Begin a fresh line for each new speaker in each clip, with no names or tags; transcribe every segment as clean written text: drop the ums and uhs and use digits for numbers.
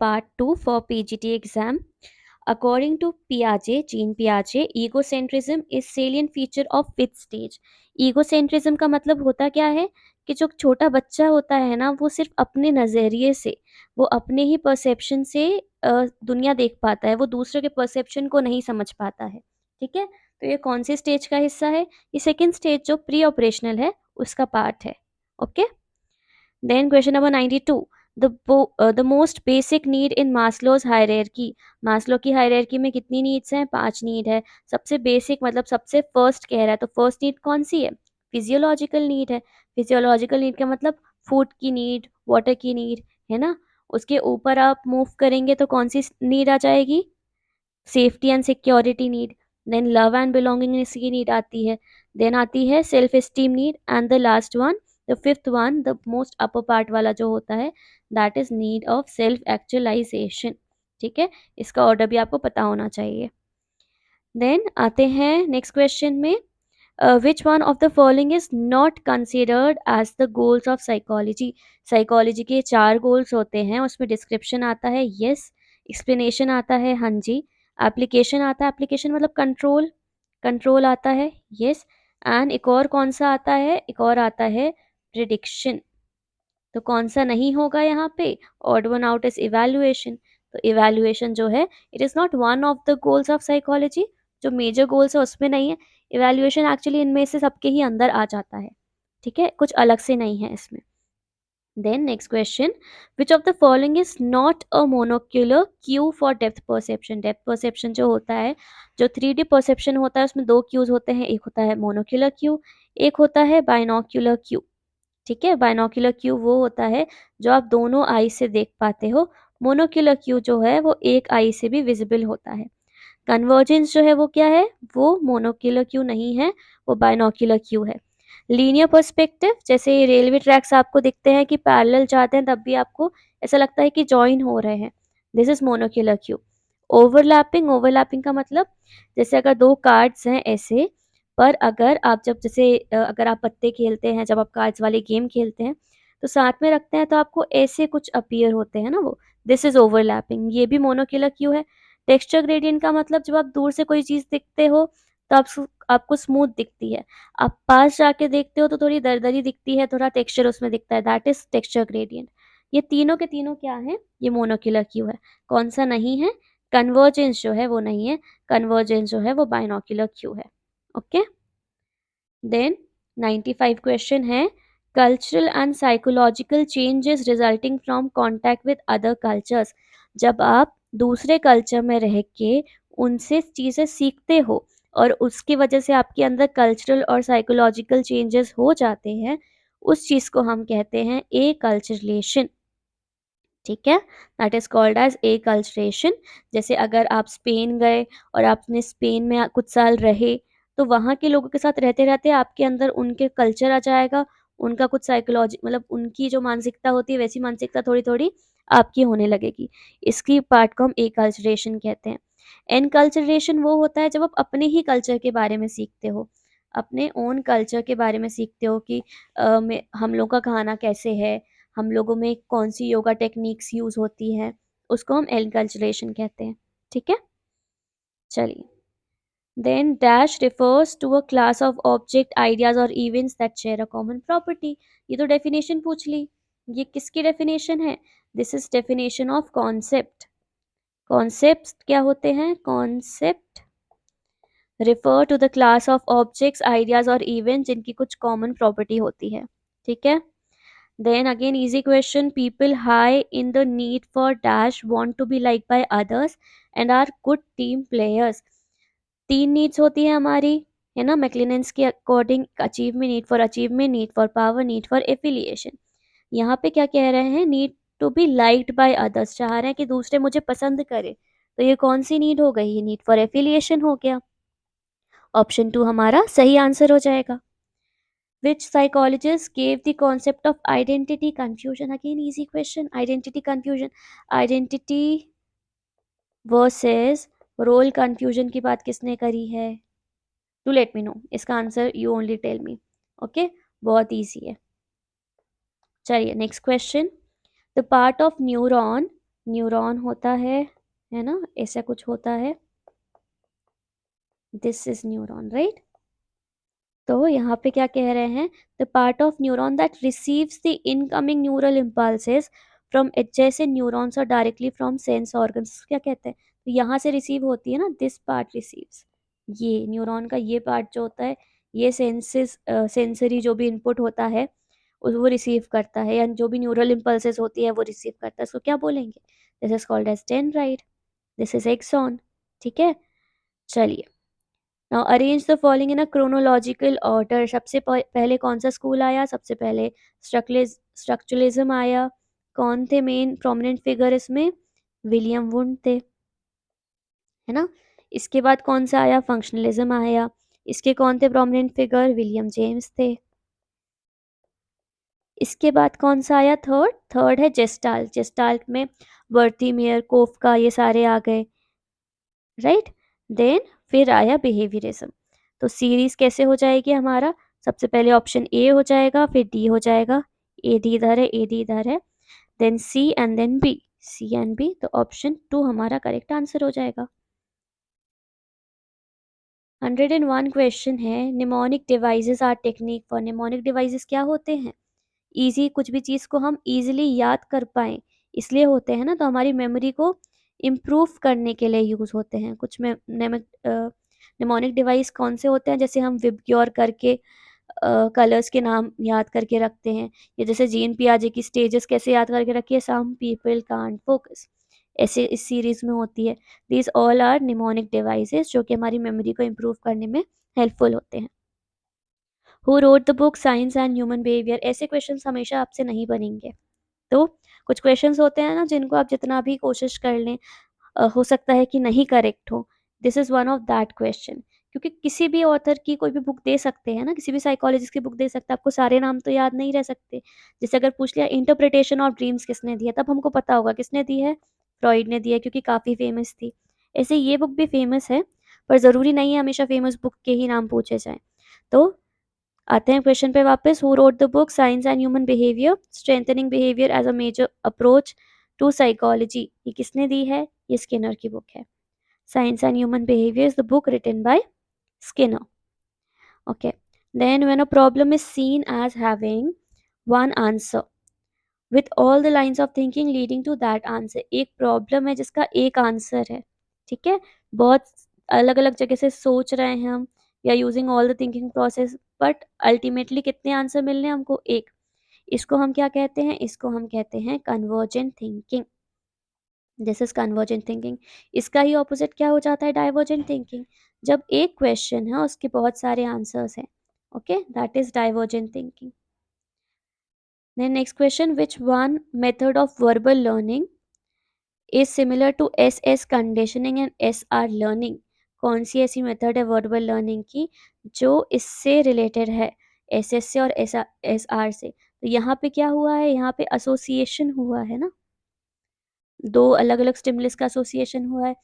Part 2 for PGT exam. According to Piaget, Jean Piaget, egocentrism is salient feature of fifth stage. Egocentrism का मतलब होता क्या है कि जो छोटा बच्चा होता है ना, वो सिर्फ अपने नज़रिए से, वो अपने ही परसेप्शन से दुनिया देख पाता है, वो दूसरे के परसेप्शन को नहीं समझ पाता है। ठीक है, तो ये कौन सी स्टेज का हिस्सा है? ये सेकेंड स्टेज जो प्री ऑपरेशनल है उसका पार्ट है। Okay, then question number 92, the most basic need in Maslow's hierarchy. Maslow की हायरार्की में कितनी नीड्स हैं? 5 नीड है। सबसे बेसिक मतलब सबसे फर्स्ट कह रहा है, तो फर्स्ट नीड कौन सी है? फिजियोलॉजिकल नीड है। फिजियोलॉजिकल नीड का मतलब फूड की नीड, वाटर की नीड, है ना। उसके ऊपर आप मूव करेंगे तो कौन सी नीड आ जाएगी? Safety and security need. Then love and belongingness की नीड आती है। देन आती है self esteem need, and the last one, the fifth one, the most upper part वाला जो होता है, that is need of self actualisation. ठीक है, इसका ऑर्डर भी आपको पता होना चाहिए। देन आते हैं नेक्स्ट क्वेश्चन में, which one of the following is not considered as the goals of psychology. Psychology के 4 गोल्स होते हैं, उसमें डिस्क्रिप्शन आता है यस, एक्सप्लेनेशन आता है हाँ जी, एप्लीकेशन आता है, एप्लीकेशन मतलब कंट्रोल, कंट्रोल आता है यस, एंड एक और कौन सा आता है? एक और आता है प्रिडिक्शन। तो कौन सा नहीं होगा यहाँ पे? Odd one out is evaluation. तो इवैल्यूएशन जो है, it is not one of the goals of psychology, जो मेजर गोल्स है उसमें नहीं है। इवैल्यूएशन एक्चुअली इनमें से सबके ही अंदर आ जाता है। ठीक है, कुछ अलग से नहीं है इसमें। Then next question, which of the following is not a monocular cue for depth perception. Depth perception जो होता है, जो 3D परसेप्शन होता है, उसमें 2 क्यूज होते हैं, एक होता है मोनोक्यूलर क्यू, एक होता है बाइनोक्यूलर क्यू। ठीक है, बाइनोक्यूलर क्यू वो होता है जो आप दोनों आई से देख पाते हो, मोनोक्यूलर क्यू जो है वो एक आई से भी विजिबल होता है। कन्वर्जेंस जो है वो क्या है? वो मोनोक्यूलर क्यू नहीं है, वो बाइनोक्यूलर क्यू है। लीनियर पर्सपेक्टिव, जैसे रेलवे ट्रैक्स आपको दिखते हैं कि पैरेलल जाते हैं, तब भी आपको ऐसा लगता है कि जॉइन हो रहे हैं, this is monocular Q. Overlapping, overlapping का मतलब जैसे अगर 2 कार्ड्स हैं ऐसे, पर अगर आप जब जैसे अगर आप पत्ते खेलते हैं, जब आप कार्ड्स वाले गेम खेलते हैं तो साथ में रखते हैं, तो आपको ऐसे कुछ अपीयर होते हैं ना, वो दिस इज ओवरलैपिंग, ये भी मोनोक्यूलर क्यू है। टेक्सचर ग्रेडियंट का मतलब जब आप दूर से कोई चीज़ देखते हो तो आपको स्मूथ दिखती है, आप पास जाके देखते हो तो थोड़ी दरदरी दिखती है, थोड़ा टेक्सचर उसमें दिखता है, दैट इज टेक्सचर ग्रेडियंट। ये तीनों के तीनों क्या है? ये मोनोक्यूलर क्यू है। कौन सा नहीं है? कन्वर्जेंस जो है वो नहीं है, कन्वर्जेंस जो है वो बाइनोक्यूलर क्यू है। ओके, देन 95 क्वेश्चन है, cultural and psychological changes resulting from contact with other cultures. जब आप दूसरे कल्चर में रह के उनसे चीज़ें सीखते हो और उसकी वजह से आपके अंदर कल्चरल और साइकोलॉजिकल चेंजेस हो जाते हैं, उस चीज़ को हम कहते हैं ए कल्चरलेशन। ठीक है, that is called as acculturation. जैसे अगर आप स्पेन गए और आपने स्पेन में कुछ साल रहे, तो वहाँ के लोगों के साथ रहते रहते आपके अंदर उनके कल्चर आ जाएगा, उनका कुछ साइकोलॉजी मतलब उनकी जो मानसिकता होती है वैसी मानसिकता थोड़ी थोड़ी आपकी होने लगेगी। इसकी पार्ट को हम ए कल्चरेशन कहते हैं। एन कल्चरेशन वो होता है जब आप अपने ही कल्चर के बारे में सीखते हो, अपने ओन कल्चर के बारे में सीखते हो कि हम लोग का खाना कैसे है, हम लोगों में कौन सी योगा टेक्निक्स यूज होती हैं, उसको हम एनकल्चरेशन कहते हैं। ठीक है, चलिए। Then dash refers to a class of object ideas और events that share a common property. ये तो डेफिनेशन पूछ ली, ये किसकी डेफिनेशन है? This is definition of concept. Concept क्या होते हैं? Concept refer to the class of objects ideas और इवेंट्स जिनकी कुछ कॉमन प्रॉपर्टी होती है। ठीक है, then again easy question, people high in the need for dash want to be liked by others and are good team players। 3 needs होती है हमारी, है ना, मैक्लिनेंस के according, achievement, need for achievement, need for power, need for affiliation. यहाँ पे क्या कह रहे हैं? Need to be liked by others, चाह रहे हैं कि दूसरे मुझे पसंद करे, तो ये कौन सी नीड हो गई? ये नीड फॉर एफिलिएशन हो गया। ऑप्शन 2 हमारा सही आंसर हो जाएगा। Which psychologist gave the concept of identity confusion? Again, easy question. Identity confusion. Identity versus role confusion की बात किसने करी है? Do let me know. इसका answer you only tell me. Okay? बहुत easy है। चलिए next question, the part of neuron neuron होता है ना, ऐसा कुछ होता है, दिस इज न्यूरॉन, राइट। तो यहाँ पे क्या कह रहे हैं, the part of neuron that receives the incoming neural impulses from adjacent neurons और डायरेक्टली फ्रॉम सेंस ऑर्गन्स, क्या कहते हैं, तो यहाँ से रिसीव होती है ना, दिस पार्ट रिसीव्स, ये न्यूरॉन का ये पार्ट जो होता है, ये सेंसेस सेंसरी जो भी इनपुट होता है वो रिसीव करता है, या जो भी न्यूरल इम्पल्सेस होती है वो रिसीव करता है, इसको क्या बोलेंगे, this is called as dendrite, this is axon, ठीक है। चलिए, now arrange the following in a chronological order, सबसे पहले कौन सा स्कूल आया, सबसे पहले स्ट्रक्चरलिज्म आया, कौन थे मेन प्रोमिनेंट फिगर इसमें, विलियम वुंड थे, है ना। इसके बाद कौन सा आया, फंक्शनलिज्म आया, इसके कौन थे प्रोमिनेंट फिगर, विलियम जेम्स थे। इसके बाद कौन सा आया, थर्ड, थर्ड है जेस्टाल्ट, जेस्टाल्ट में बर्थिमियर, कोफका, ये सारे आ गए, राइट। देन फिर आया बिहेवियरिज्म, तो सीरीज कैसे हो जाएगी हमारा, सबसे पहले ऑप्शन ए हो जाएगा, फिर डी हो जाएगा, ए डी इधर है, ए डी इधर है, then C and then B, C and B, तो ऑप्शन 2 हमारा करेक्ट आंसर हो जाएगा। 101 क्वेश्चन है, mnemonic devices are technique for, mnemonic devices क्या होते हैं, इजी, कुछ भी चीज़ को हम इजीली याद कर पाएँ इसलिए होते हैं ना, तो हमारी मेमोरी को इम्प्रूव करने के लिए यूज़ होते हैं कुछ में निमोनिक डिवाइस कौन से होते हैं, जैसे हम विबग्योर करके कलर्स के नाम याद करके रखते हैं, या जैसे जीन पियाजे की स्टेजेस कैसे याद करके रखी है, सम पीपल कांट फोकस, ऐसे इस सीरीज में होती है, these all are mnemonic devices जो कि हमारी मेमोरी को इम्प्रूव करने में हेल्पफुल होते हैं। Who wrote the book science and human behaviour, ऐसे क्वेश्चंस हमेशा आपसे नहीं बनेंगे, तो कुछ क्वेश्चंस होते हैं ना जिनको आप जितना भी कोशिश कर लें हो सकता है कि नहीं करेक्ट हो, this is one of that question, क्योंकि किसी भी ऑथर की कोई भी बुक दे सकते हैं ना, किसी भी साइकोलॉजिस्ट की बुक दे सकते हैं, आपको सारे नाम तो याद नहीं रह सकते, जैसे अगर पूछ लिया इंटरप्रिटेशन ऑफ ड्रीम्स किसने दी है, तब हमको पता होगा किसने दी है, फ्रॉइड ने दी है, क्योंकि काफ़ी फेमस थी, ऐसे ये बुक भी फेमस है, पर ज़रूरी नहीं है हमेशा फेमस बुक के ही नाम पूछे जाएं। तो आते हैं क्वेश्चन पे वापस, who wrote the book science and human behavior strengthening behavior as a major approach to psychology, ये किसने दी है, ये स्किनर की बुक है, science and human behavior is the book written by Skinner, okay. Then when a problem is seen as having one answer with all the lines of thinking leading to that answer, एक problem है जिसका एक answer है, ठीक है, बहुत अलग अलग जगह से सोच रहे हैं हम, या using all the thinking process, but ultimately कितने आंसर मिलने हैं हमको, एक, इसको हम क्या कहते हैं, इसको हम कहते हैं convergent thinking, this is convergent thinking. इसका ही ऑपोजिट क्या हो जाता है, डाइवर्जेंट थिंकिंग, जब एक क्वेश्चन है उसके बहुत सारे आंसर्स हैं, okay, that is divergent thinking. Then next question, which one method of verbal learning is similar to S S conditioning and S R learning, कौन सी ऐसी मेथड है वर्बल लर्निंग की जो इससे रिलेटेड है, एस एस से और एस आर से, तो यहाँ पे क्या हुआ है, यहाँ पे एसोसिएशन हुआ है ना, दो अलग अलग स्टिमुलस का एसोसिएशन हुआ है,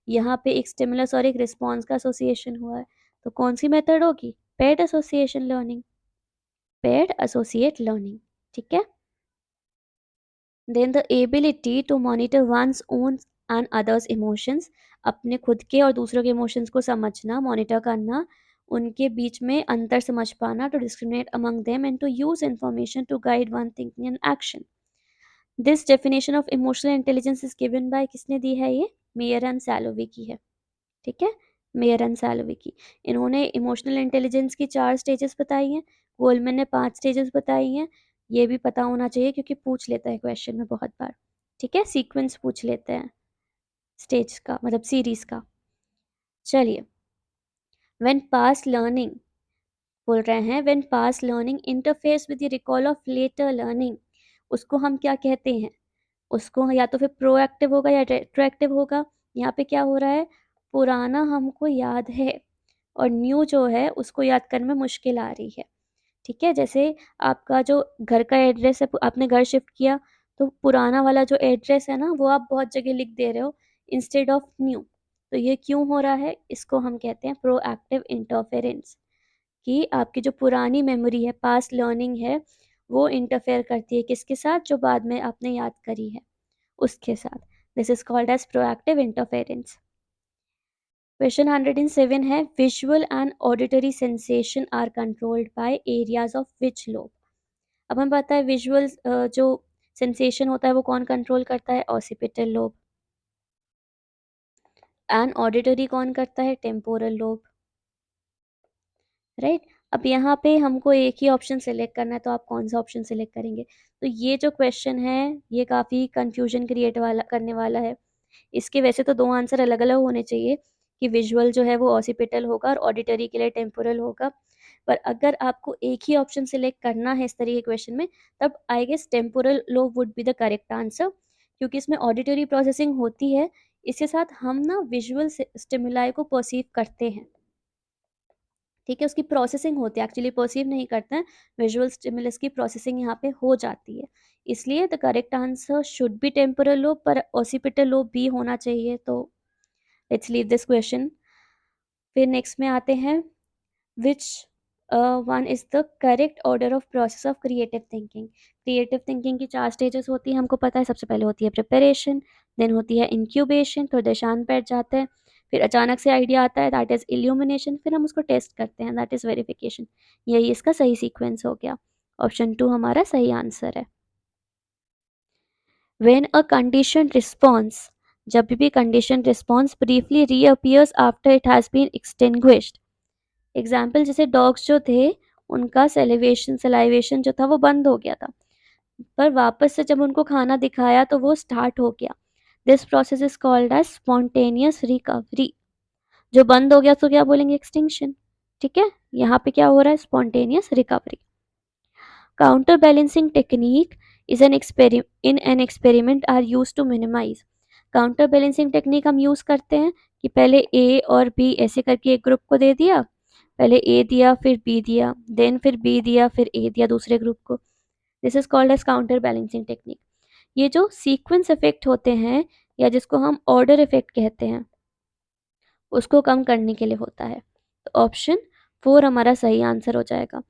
यहाँ पे एक स्टिमुलस और एक रिस्पॉन्स का एसोसिएशन हुआ है, तो कौन सी मेथड होगी, paired association learning, paired associate learning, ठीक है। Then the ability to monitor one's own and others emotions, अपने खुद के और दूसरों के इमोशंस को समझना, मॉनिटर करना, उनके बीच में अंतर समझ पाना, to discriminate among them and to use information to guide one thinking and action, this definition of emotional intelligence is given by, किसने दी है ये, मेयर एंड सैलोवी की है, ठीक है, मेयर एंड सैलोवी की, इन्होंने इमोशनल इंटेलिजेंस की 4 स्टेजेस बताई हैं, गोलमैन ने 5 स्टेजेस बताई हैं, ये भी पता होना चाहिए क्योंकि पूछ लेता है क्वेश्चन में बहुत बार, ठीक है, सीक्वेंस पूछ लेते हैं स्टेज का, मतलब सीरीज का। चलिए, व्हेन पास्ट लर्निंग बोल रहे हैं, when past learning interface with the recall of later learning, उसको हम क्या कहते हैं, उसको या तो फिर प्रोएक्टिव होगा या रेट्रोएक्टिव होगा, यहाँ पे क्या हो रहा है, पुराना हमको याद है और न्यू जो है उसको याद करने में मुश्किल आ रही है, ठीक है, जैसे आपका जो घर का एड्रेस है, आपने घर शिफ्ट किया, तो पुराना वाला जो एड्रेस है ना वो आप बहुत जगह लिख दे रहे हो इंस्टेड ऑफ न्यू, तो ये क्यों हो रहा है, इसको हम कहते हैं प्रोएक्टिव इंटरफेरेंस, कि आपकी जो पुरानी मेमोरी है, पास्ट लर्निंग है, वो इंटरफेयर करती है किसके साथ, जो बाद में आपने याद करी है उसके साथ, this is called as proactive interference. Question 107 है, visual and auditory sensation are controlled by areas of which lobe. अब हमें पता है विजुअल जो सेंसेशन होता है वो कौन कंट्रोल करता है, ऑसिपिटल लोब। एंड ऑडिटरी कौन करता है, टेम्पोरल लोब, राइट। अब यहाँ पे हमको एक ही ऑप्शन सेलेक्ट करना है, तो आप कौन सा ऑप्शन सेलेक्ट करेंगे। तो ये जो क्वेश्चन है ये काफ़ी कंफ्यूजन क्रिएट करने वाला है। इसके वैसे तो दो आंसर अलग अलग होने चाहिए कि विजुअल जो है वो ऑसिपिटल होगा और ऑडिटरी के लिए टेम्पोरल होगा, पर अगर आपको एक ही ऑप्शन सिलेक्ट करना है इस तरह के क्वेश्चन में, तब I guess temporal lobe would be the correct answer, क्योंकि इसमें ऑडिटरी प्रोसेसिंग होती है, इसके साथ हम ना विजुअल स्टिमुलाई को परसीव करते हैं, ठीक है, उसकी प्रोसेसिंग होती है, एक्चुअली परसीव नहीं करते हैं, विजुअल स्टिमुलस की प्रोसेसिंग यहाँ पे हो जाती है, इसलिए the correct answer should B temporal lobe, पर ऑसिपिटल लोब भी होना चाहिए। तो लेट्स लीव दिस क्वेश्चन। फिर नेक्स्ट में आते हैं, which one is the correct order of process of creative thinking. Creative thinking की 4 स्टेजेस होती है, हमको पता है। सबसे पहले होती है प्रिपरेशन, देन होती है इंक्यूबेशन, थोड़ी देर शांत बैठ जाते हैं, फिर अचानक से आइडिया आता है, दैट इज इल्यूमिनेशन, फिर हम उसको टेस्ट करते हैं, दैट इज वेरिफिकेशन। यही इसका सही सीक्वेंस हो गया। ऑप्शन 2 हमारा सही आंसर है। When a conditioned response, जब भी conditioned response briefly reappears after it has been extinguished। Example जैसे डॉग्स जो थे उनका सलाइवेशन जो था वो बंद हो गया था, पर वापस से जब उनको खाना दिखाया तो वो स्टार्ट हो गया। This process is called as spontaneous recovery. जो बंद हो गया तो क्या बोलेंगे, एक्सटिंक्शन, ठीक है। यहाँ पे क्या हो रहा है, spontaneous recovery. Counter balancing technique is in an experiment are use to minimize. Counter balancing technique हम यूज करते हैं कि पहले ए और बी ऐसे करके एक ग्रुप को दे दिया, पहले ए दिया फिर बी दिया, देन फिर बी दिया फिर ए दिया दूसरे ग्रुप को। This is called as counter balancing technique. ये जो सीक्वेंस इफेक्ट होते हैं या जिसको हम ऑर्डर इफेक्ट कहते हैं, उसको कम करने के लिए होता है। तो ऑप्शन 4 हमारा सही आंसर हो जाएगा।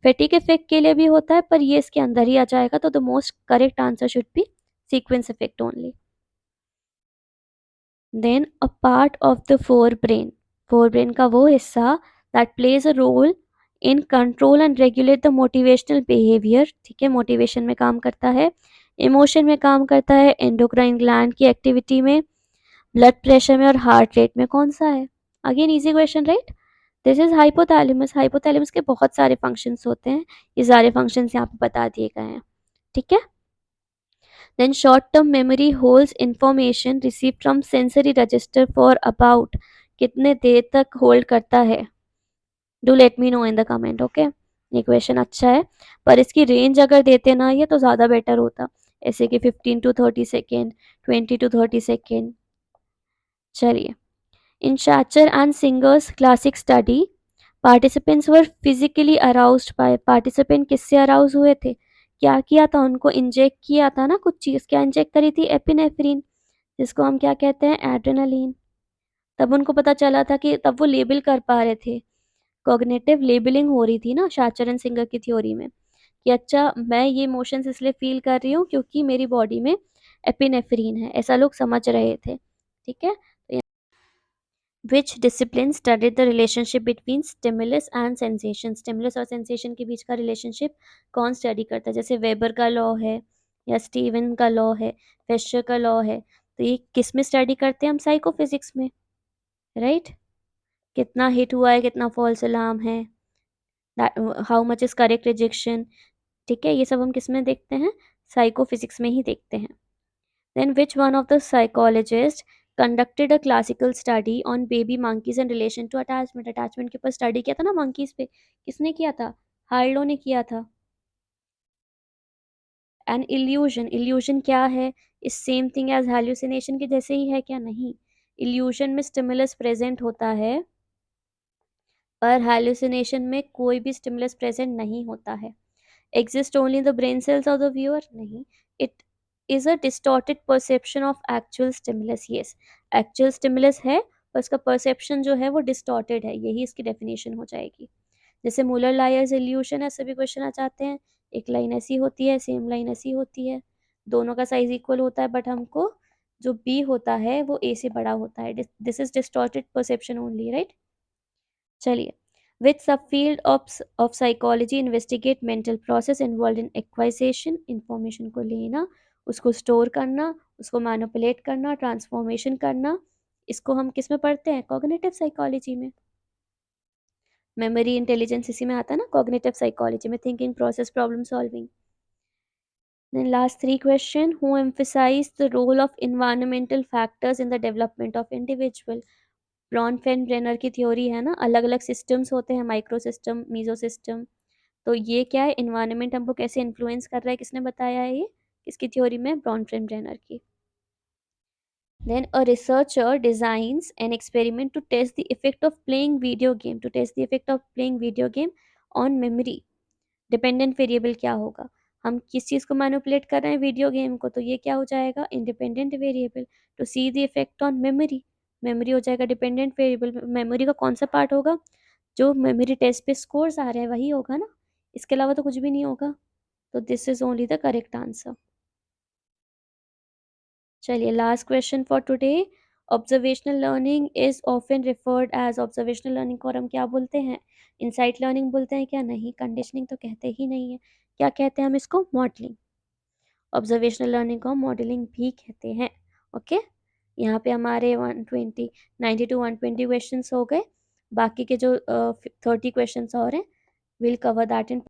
फैटिग इफेक्ट के लिए भी होता है, पर ये इसके अंदर ही आ जाएगा, तो the most correct answer should be sequence effect only. Then a part of the forebrain का वो हिस्सा that plays a role in control and regulate the motivational behavior, ठीक है, मोटिवेशन में काम करता है, इमोशन में काम करता है, एंडोक्राइन ग्लैंड की एक्टिविटी में, ब्लड प्रेशर में और हार्ट रेट में, कौन सा है। Again easy question, right. This is hypothalamus. Hypothalamus के बहुत सारे फंक्शंस होते हैं, ये सारे फंक्शंस यहाँ पे बता दिए गए हैं, ठीक है। Then short term memory holds information receive from sensory register for about, कितने देर तक होल्ड करता है। Do let me know in the comment, okay. ये क्वेश्चन अच्छा है, पर इसकी रेंज अगर देते ना ये तो ज़्यादा बेटर होता, ऐसे कि 15 to 30 सेकेंड, 20 to 30 सेकेंड। चलिए, इन शैचर and Singer's classic study participants were physically aroused by, participant किससे अराउज हुए थे, क्या किया था उनको, इंजेक्ट किया था ना कुछ चीज़, क्या इंजेक्ट करी थी, एपिनेफ्रिन, जिसको हम क्या कहते हैं, एड्रेनालिन। तब उनको पता चला था कि तब वो लेबल कर पा रहे थे, कॉग्निटिव लेबलिंग हो रही थी ना शैचर एंड सिंगर की थ्योरी में, कि अच्छा मैं ये इमोशंस इसलिए फील कर रही हूँ क्योंकि मेरी बॉडी में एपिनेफ्रिन है, ऐसा लोग समझ रहे थे, ठीक है। Which discipline studied the relationship between stimulus and sensation, stimulus और सेंसेशन के बीच का रिलेशनशिप कौन स्टडी करता है, जैसे वेबर का लॉ है या स्टीवन का लॉ है, फेस्चर का लॉ है, तो ये किस में स्टडी करते हैं हम, साइकोफिजिक्स में, राइट। कितना हिट हुआ है, कितना फॉल्स अलार्म है, how much is correct rejection, ठीक है, ये सब हम किस में देखते हैं, साइकोफिजिक्स में ही देखते हैं। Then which one of the psychologist conducted a classical study on baby monkeys in relation to attachment, attachment के ऊपर स्टडी किया था ना मंकीज पे, किसने किया था, हार्लो ने किया था। एंड इल्यूजन, इल्यूजन क्या है, इस सेम थिंग एज हेल्यूसिनेशन के जैसे ही है क्या, नहीं। इल्यूजन में स्टिमुलस प्रेजेंट होता है, पर हेल्यूसिनेशन में कोई भी स्टिमुलस प्रेजेंट नहीं होता है। Exist only the brain cells of the viewer, नहीं। It is a distorted perception of actual stimulus, yes, actual stimulus है पर उसका परसेप्शन जो है वो डिस्टॉर्टेड है, यही इसकी डेफिनेशन हो जाएगी। जैसे मूलर लायर्स इल्यूशन है, सभी क्वेश्चन आ जाते हैं, एक लाइन ऐसी होती है, सेम लाइन ऐसी होती है, दोनों का साइज इक्वल होता है, बट हमको जो बी होता है वो ए से बड़ा होता है। This is distorted perception only, right. चलिए, विच सब field of psychology investigate mental process involve in acquisition, information को लेना, उसको स्टोर करना, उसको मैनिपुलेट करना, ट्रांसफॉर्मेशन करना। इसको हम किस में पढ़ते हैं? कॉग्निटिव साइकोलॉजी में। मेमोरी इंटेलिजेंस इसी में आता है ना, कॉग्निटिव साइकोलॉजी में, thinking process, problem solving. Then last three question, who emphasize the role of environmental factors in the development of individual? Bronfenbrenner की थ्योरी है ना, अलग अलग सिस्टम्स होते हैं, माइक्रो सिस्टम, मीजो सिस्टम। तो ये क्या है, इन्वायरमेंट हमको कैसे इन्फ्लुएंस कर रहा है, किसने बताया है ये, किसकी थ्योरी में? ब्रॉनफेन ब्रेनर की। Then a researcher designs an experiment to test the effect of playing video game, to test the effect of playing video game on memory. Dependent variable क्या होगा? हम किस चीज़ को मैनिपुलेट कर रहे हैं? वीडियो गेम को, तो ये क्या हो जाएगा? Independent variable. To see the effect on memory, memory हो जाएगा डिपेंडेंट वेरिएबल। मेमोरी का कौन सा पार्ट होगा? जो मेमोरी टेस्ट पे स्कोर्स आ रहे हैं वही होगा ना, इसके अलावा तो कुछ भी नहीं होगा। तो this is only the correct answer. चलिए, last question for today. Observational learning is often referred as, observational learning को और हम क्या बोलते हैं? इनसाइट लर्निंग बोलते हैं क्या? नहीं, कंडीशनिंग तो कहते ही नहीं है। क्या कहते हैं हम इसको? मॉडलिंग। ऑब्जर्वेशनल लर्निंग को हम मॉडलिंग भी कहते हैं। ओके, यहाँ पे हमारे 120 90 to 120 क्वेश्चन हो गए। बाकी के जो 30 क्वेश्चन और हैं, विल कवर दैट इन